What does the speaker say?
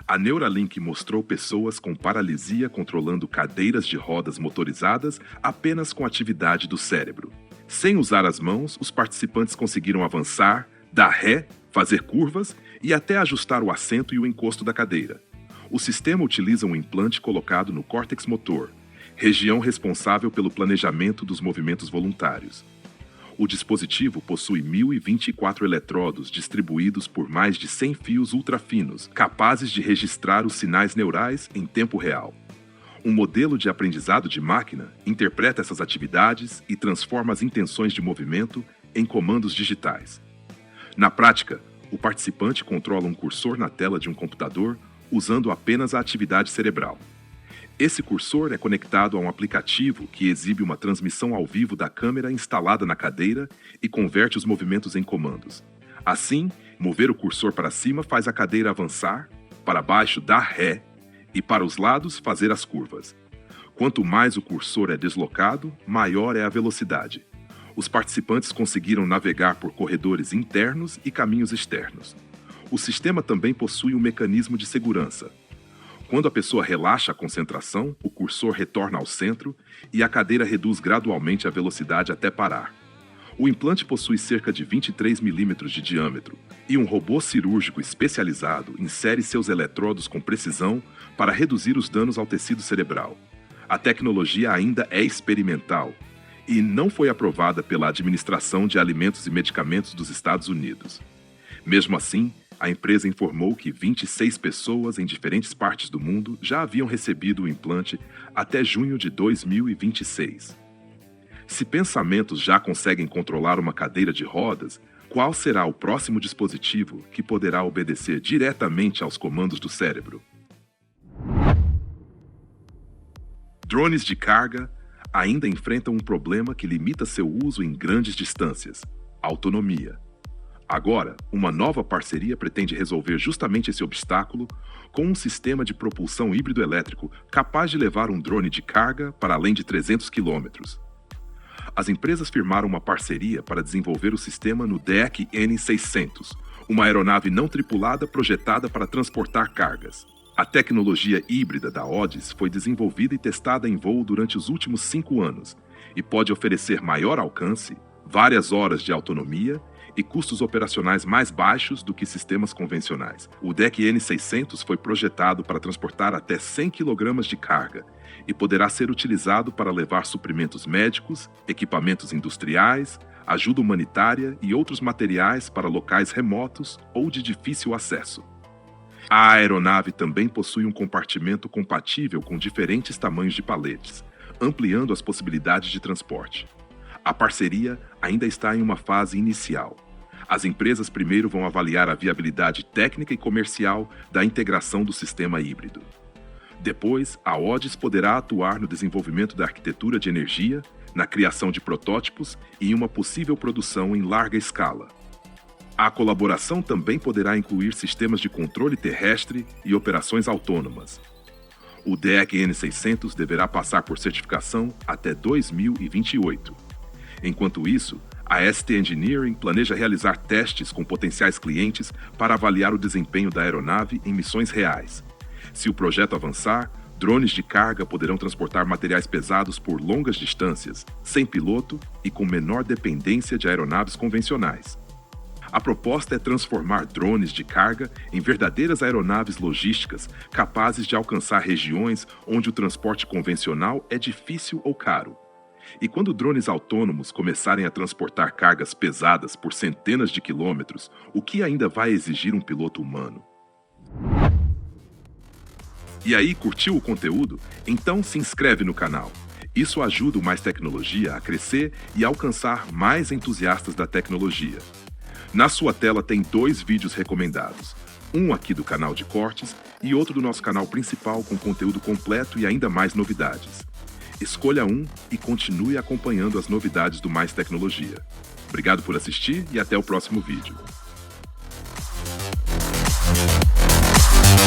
A Neuralink mostrou pessoas com paralisia controlando cadeiras de rodas motorizadas apenas com atividade do cérebro. Sem usar as mãos, os participantes conseguiram avançar, dar ré, fazer curvas e até ajustar o assento e o encosto da cadeira. O sistema utiliza um implante colocado no córtex motor, região responsável pelo planejamento dos movimentos voluntários. O dispositivo possui 1.024 eletrodos distribuídos por mais de 100 fios ultrafinos, capazes de registrar os sinais neurais em tempo real. Um modelo de aprendizado de máquina interpreta essas atividades e transforma as intenções de movimento em comandos digitais. Na prática, o participante controla um cursor na tela de um computador usando apenas a atividade cerebral. Esse cursor é conectado a um aplicativo que exibe uma transmissão ao vivo da câmera instalada na cadeira e converte os movimentos em comandos. Assim, mover o cursor para cima faz a cadeira avançar, para baixo dar ré e para os lados fazer as curvas. Quanto mais o cursor é deslocado, maior é a velocidade. Os participantes conseguiram navegar por corredores internos e caminhos externos. O sistema também possui um mecanismo de segurança. Quando a pessoa relaxa a concentração, o cursor retorna ao centro e a cadeira reduz gradualmente a velocidade até parar. O implante possui cerca de 23 milímetros de diâmetro e um robô cirúrgico especializado insere seus eletrodos com precisão para reduzir os danos ao tecido cerebral. A tecnologia ainda é experimental e não foi aprovada pela Administração de Alimentos e Medicamentos dos Estados Unidos. Mesmo assim, a empresa informou que 26 pessoas em diferentes partes do mundo já haviam recebido o implante até junho de 2026. Se pensamentos já conseguem controlar uma cadeira de rodas, qual será o próximo dispositivo que poderá obedecer diretamente aos comandos do cérebro? Drones de carga ainda enfrentam um problema que limita seu uso em grandes distâncias: a autonomia. Agora, uma nova parceria pretende resolver justamente esse obstáculo com um sistema de propulsão híbrido-elétrico capaz de levar um drone de carga para além de 300 quilômetros. As empresas firmaram uma parceria para desenvolver o sistema no DEC N600, uma aeronave não tripulada projetada para transportar cargas. A tecnologia híbrida da Odis foi desenvolvida e testada em voo durante os últimos 5 anos e pode oferecer maior alcance, várias horas de autonomia e custos operacionais mais baixos do que sistemas convencionais. O DEC N600 foi projetado para transportar até 100 kg de carga e poderá ser utilizado para levar suprimentos médicos, equipamentos industriais, ajuda humanitária e outros materiais para locais remotos ou de difícil acesso. A aeronave também possui um compartimento compatível com diferentes tamanhos de paletes, ampliando as possibilidades de transporte. A parceria ainda está em uma fase inicial. As empresas primeiro vão avaliar a viabilidade técnica e comercial da integração do sistema híbrido. Depois, a Odis poderá atuar no desenvolvimento da arquitetura de energia, na criação de protótipos e em uma possível produção em larga escala. A colaboração também poderá incluir sistemas de controle terrestre e operações autônomas. O DEC N600 deverá passar por certificação até 2028. Enquanto isso, a ST Engineering planeja realizar testes com potenciais clientes para avaliar o desempenho da aeronave em missões reais. Se o projeto avançar, drones de carga poderão transportar materiais pesados por longas distâncias, sem piloto e com menor dependência de aeronaves convencionais. A proposta é transformar drones de carga em verdadeiras aeronaves logísticas capazes de alcançar regiões onde o transporte convencional é difícil ou caro. E quando drones autônomos começarem a transportar cargas pesadas por centenas de quilômetros, o que ainda vai exigir um piloto humano? E aí, curtiu o conteúdo? Então se inscreve no canal. Isso ajuda o Mais Tecnologia a crescer e alcançar mais entusiastas da tecnologia. Na sua tela tem 2 vídeos recomendados. Um aqui do canal de cortes e outro do nosso canal principal com conteúdo completo e ainda mais novidades. Escolha um e continue acompanhando as novidades do Mais Tecnologia. Obrigado por assistir e até o próximo vídeo.